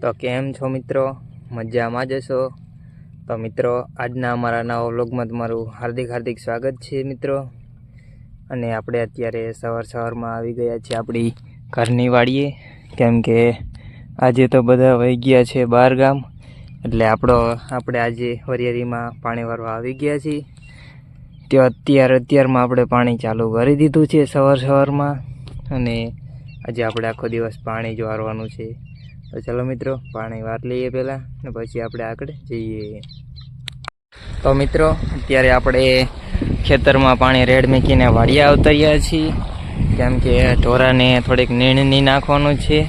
તો કેમ છો મિત્રો? મજામાં જ હશો? તો મિત્રો આજના અમારા નવા વ્લોગમાં તમારું હાર્દિક સ્વાગત છે મિત્રો. અને આપણે અત્યારે સવારમાં આવી ગયા છીએ આપણી ઘરની વાડીએ, કેમ કે આજે તો બધા વહી ગયા છે બહાર ગામ, એટલે આપણે આજે વરિયાળીમાં પાણી વારવા આવી ગયા છીએ. તો અત્યારમાં આપણે પાણી ચાલુ કરી દીધું છે સવારમાં, અને આજે આપણે આખો દિવસ પાણી જ વારવાનું છે. તો ચાલો મિત્રો પાણી વાર લઈએ પહેલાં, ને પછી આપણે આગળ જઈએ. તો મિત્રો અત્યારે આપણે ખેતરમાં પાણી રેડ મૂકીને વાડિયા ઉતર્યા છીએ, કેમ કે ઢોરાને થોડીક નીણની નાખવાનું છે.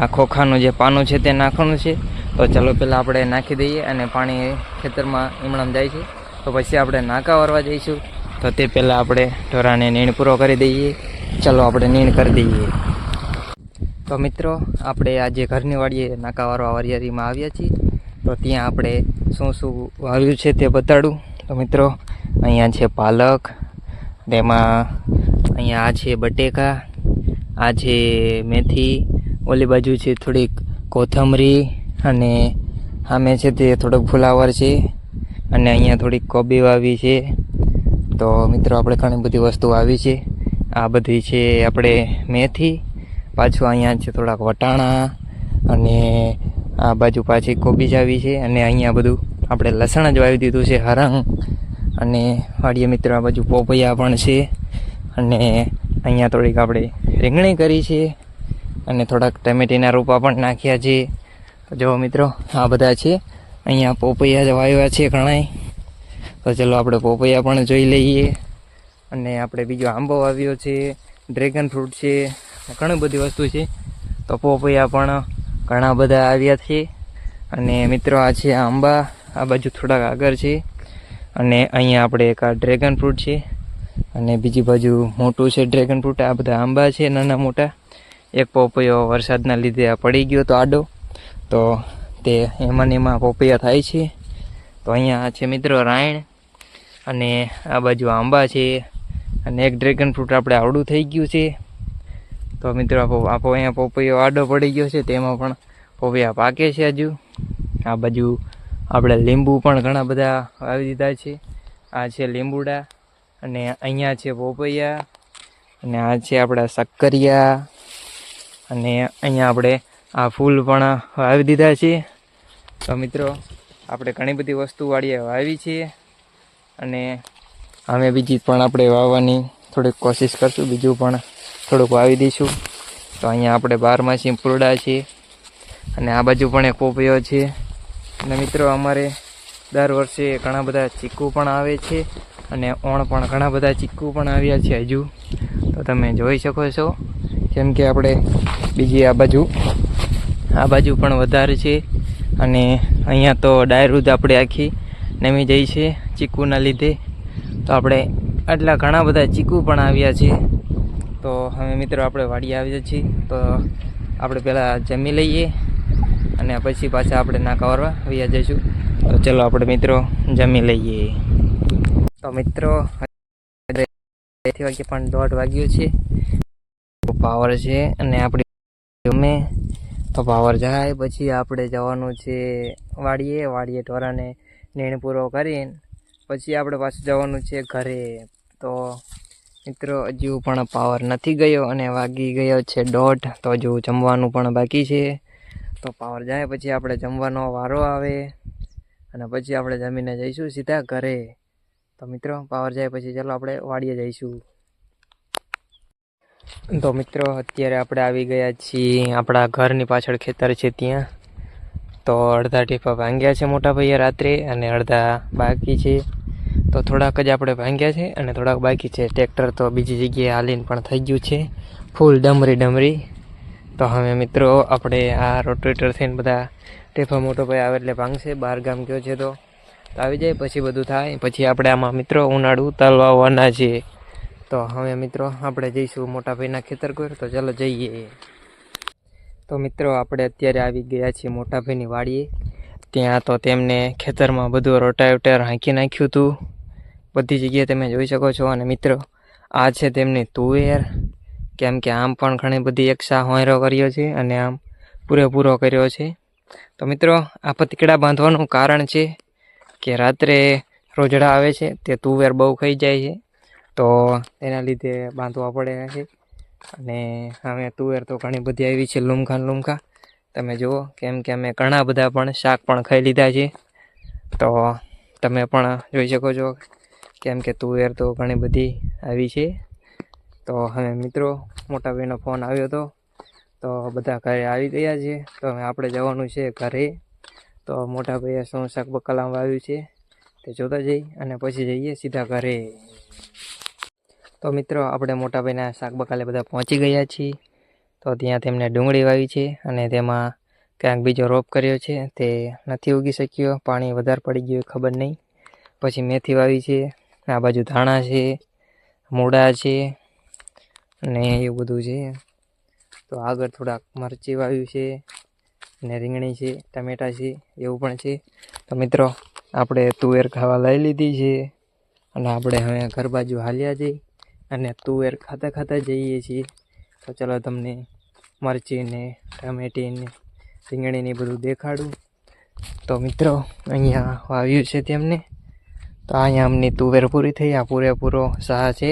આ ખોખાનું જે પાનું છે તે નાખવાનું છે. તો ચાલો પહેલાં આપણે નાખી દઈએ, અને પાણી ખેતરમાં ઈમણામ જાય છે તો પછી આપણે નાકા વારવા જઈશું. તો તે પહેલાં આપણે ઢોરાને નીણ પૂરો કરી દઈએ. ચાલો આપણે નીણ કરી દઈએ. તો મિત્રો આપણે આજે ઘરની વાડીએ નાકા વારવા વરિયાળીમાં આવ્યા છીએ. તો ત્યાં આપણે શું વાવ્યું છે તે બતાડું. તો મિત્રો અહીંયા છે પાલક, તેમાં અહીંયા આ છે બટેકા, આ છે મેથી, ઓલી બાજુ છે થોડીક કોથમરી, અને સામે છે તે થોડોક ફુલાવર છે, અને અહીંયા થોડીક કોબી વાવી છે. તો મિત્રો આપણે ઘણી બધી વસ્તુ વાવી છે. આ બધી છે આપણે મેથી, પાછું અહીંયા છે થોડાક વટાણા, અને આ બાજુ પાછી કોબીજ આવી છે, અને અહીંયા બધું આપણે લસણ જ વાવી દીધું છે, હરંગ. અને વાડીએ મિત્રો આ બાજુ પોપૈયા પણ છે, અને અહીંયા થોડીક આપણે રીંગણી કરી છે, અને થોડાક ટમેટીના રોપા પણ નાખ્યા છે. તો જો મિત્રો આ બધા છે, અહીંયા પોપૈયા જ વાવ્યા છે ઘણાય. તો ચલો આપણે પોપૈયા પણ જોઈ લઈએ. અને આપણે બીજો આંબો વાવ્યો છે, ડ્રેગન ફ્રૂટ છે, ઘણી બધી વસ્તુ છે. તો પોપૈયા પણ ઘણા બધા આવ્યા છે. અને મિત્રો આ છે આંબા, આ બાજુ થોડાક આગળ છે, અને અહીંયા આપણે એક આ ડ્રેગન ફ્રૂટ છે, અને બીજી બાજુ મોટું છે ડ્રેગન ફ્રૂટ. આ બધા આંબા છે નાના મોટા. એક પોપૈયો વરસાદના લીધે આ પડી ગયો તો આડો, તો તે એમાં પોપૈયા થાય છે. તો અહીંયા છે મિત્રો રાયણ, અને આ બાજુ આંબા છે, અને એક ડ્રેગન ફ્રૂટ આપણે આવડું થઈ ગયું છે. તો મિત્રો અહીંયા પોપૈયો આડો પડી ગયો છે, તેમાં પણ પોપૈયા પાકે છે હજુ. આ બાજુ આપણે લીંબુ પણ ઘણા બધા વાવી દીધા છે. આ છે લીંબુડા, અને અહીંયા છે પોપૈયા, અને આ છે આપણા શક્કરિયા, અને અહીંયા આપણે આ ફૂલ પણ વાવી દીધા છે. તો મિત્રો આપણે ઘણી બધી વસ્તુ વાડીએ વાવી છે, અને અમે બીજી પણ આપણે વાવવાની થોડીક કોશિશ કરશું, બીજું પણ થોડુંક વાવી દઈશું. તો અહીંયા આપણે 12 ફૂલડા છે, અને આ બાજુ પણ એક પોપૈયો છે. અને મિત્રો અમારે દર વર્ષે ઘણા બધા ચીકુ પણ આવે છે, અને ઓણ પણ ઘણા બધા ચીકુ પણ આવ્યા છે હજુ. તો તમે જોઈ શકો છો, કેમ કે આપણે બીજી આ બાજુ પણ વધારે છે. અને અહીંયા તો ડાયરું આપણે આખી નમી જાય છે ચીકુના લીધે. તો આપણે આટલા ઘણા બધા ચીકુ પણ આવ્યા છે. તો હવે મિત્રો આપણે વાડી આવ્યા છીએ, તો આપણે પહેલાં જમી લઈએ, અને પછી પાછા આપણે નાકા વારવા વયા જઈશું. તો ચલો આપણે મિત્રો જમી લઈએ. તો મિત્રો 2 વાગે પણ 1:30 વાગ્યો છે. પાવર છે, અને આપણે જમે તો પાવર જાય પછી આપણે જવાનું છે વાડીએ ઢોરાને નીણ પૂરો કરીને પછી આપણે પાછું જવાનું છે ઘરે. તો મિત્રો હજુ પણ પાવર નથી ગયો, અને વાગી ગયો છે 1:30. તો હજુ જમવાનું પણ બાકી છે. તો પાવર જાય પછી આપણે જમવાનો વારો આવે, અને પછી આપણે જમીને જઈશું સીધા ઘરે. તો મિત્રો પાવર જાય પછી ચાલો આપણે વાડીએ જઈશું. તો મિત્રો અત્યારે આપણે આવી ગયા છીએ આપણા ઘરની પાછળ ખેતર છે ત્યાં. તો અડધા ટીપા ભાંગ્યા છે મોટા ભાઈએ રાત્રે, અને અડધા બાકી છે. તો થોડાક જ આપણે ભાંગ્યા છે, અને થોડાક બાકી છે. ટ્રેક્ટર તો બીજી જગ્યાએ હાલીને પણ થઈ ગયું છે ફૂલ ડમરી. તો હવે મિત્રો આપણે આ રોટેટર થઈને બધા ટેફા મોટો ભાઈ આવે એટલે ભાંગશે. બહાર ગામ ગયો છે તો આવી જાય પછી બધું થાય. પછી આપણે આમાં મિત્રો ઉનાળું તલ વાવવાના છે. તો હવે મિત્રો આપણે જઈશું મોટા ભાઈના ખેતર પર. તો ચાલો જઈએ. તો મિત્રો આપણે અત્યારે આવી ગયા છીએ મોટા ભાઈની વાડીએ. ત્યાં તો તેમને ખેતરમાં બધું રોટાવેટર હાંકી નાખ્યું હતું, બધી જગ્યાએ તમે જોઈ શકો છો. અને મિત્રો આ છે તેમની તુવેર, કેમ કે આમ પણ ઘણી બધી એક સાહ હોયરો કર્યો છે, અને આમ પૂરેપૂરો કર્યો છે. તો મિત્રો આ પતકડા બાંધવાનું કારણ છે કે રાત્રે રોજડા આવે છે, તે તુવેર બહુ ખાઈ જાય છે, તો તેના લીધે બાંધવા પડે છે. અને હવે તુવેર તો ઘણી બધી આવી છે, લૂમખા. તમે જુઓ, કેમ કે અમે ઘણા બધા પણ શાક પણ ખાઈ લીધા છે, તો તમે પણ જોઈ શકો છો કેમ કે તુવેર તો ઘણી બધી આવી છે. તો હવે મિત્રો મોટા ભાઈનો ફોન આવ્યો હતો, તો બધા ઘરે આવી ગયા છે, તો હવે આપણે જવાનું છે ઘરે. તો મોટા ભાઈએ શું શાક બકાલામાં આવ્યું છે તે જોતા જઈ અને પછી જઈએ સીધા ઘરે. તો મિત્રો આપણે મોટા ભાઈના શાક બકાલે બધા પહોંચી ગયા છીએ. તો ત્યાં તેમને ડુંગળી વાવી છે અને તેમાં ક્યાંક બીજો રોપ કર્યો છે, તે નથી ઉગી શક્યો, પાણી વધારે પડી ગયું ખબર નહીં. પછી મેથી વાવી છે, આ બાજુ ધાણા છે, મૂળા છે અને એવું બધું છે. તો આગળ થોડાક મરચી વાવ્યું છે અને રીંગણી છે, ટમેટા છે, એવું પણ છે. તો મિત્રો આપણે તુવેર ખાવા લઈ લીધી છે અને આપણે હવે ઘર બાજુ હાલ્યા જઈ અને તુવેર ખાતા જઈએ છીએ. તો ચાલો તમને મરચીને ટમેટીને રીંગણીને બધું દેખાડું. તો મિત્રો અહીંયા વાવ્યું છે તેમને. તો અહીંયા અમની તુવેર પૂરી થઈ, આ પૂરેપૂરો સાહ છે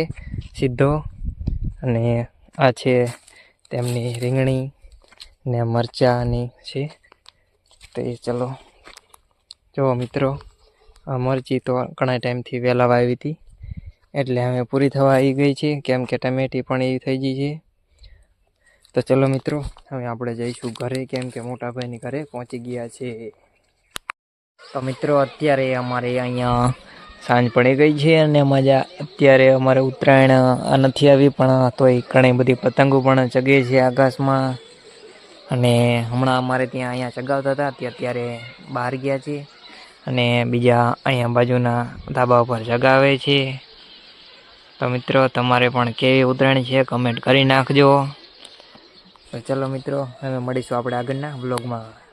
સીધો. અને આ છે તેમની રીંગણી ને મરચાંની છે. તો એ ચલો જો મિત્રો, આ મરચી તો ઘણા ટાઈમથી વહેલા વાવી હતી, એટલે હવે પૂરી થવા આવી ગઈ છે, કેમ કે ટમેટી પણ એવી થઈ ગઈ છે. તો ચલો મિત્રો, હવે આપણે જઈશું ઘરે, કેમ કે મોટાભાઈની ઘરે પહોંચી ગયા છે. તો મિત્રો અત્યારે અમારે અહીંયા સાંજ પડી ગઈ છે અને મજા અત્યારે અમારે ઉત્તરાયણ નથી આવી, પણ તોય ઘણી બધી પતંગો પણ ચગે છે આકાશમાં. અને હમણાં અમારે ત્યાં અહીંયા ચગાવતા હતા, અત્યારે બહાર ગયા છે અને બીજા અહીંયા બાજુના ધાબા ઉપર ચગાવે છે. તો મિત્રો તમારે પણ કેવી ઉત્તરાયણ છે કમેન્ટ કરી નાખજો. તો ચલો મિત્રો, હવે મળીશું આપણે આગળના વ્લોગમાં.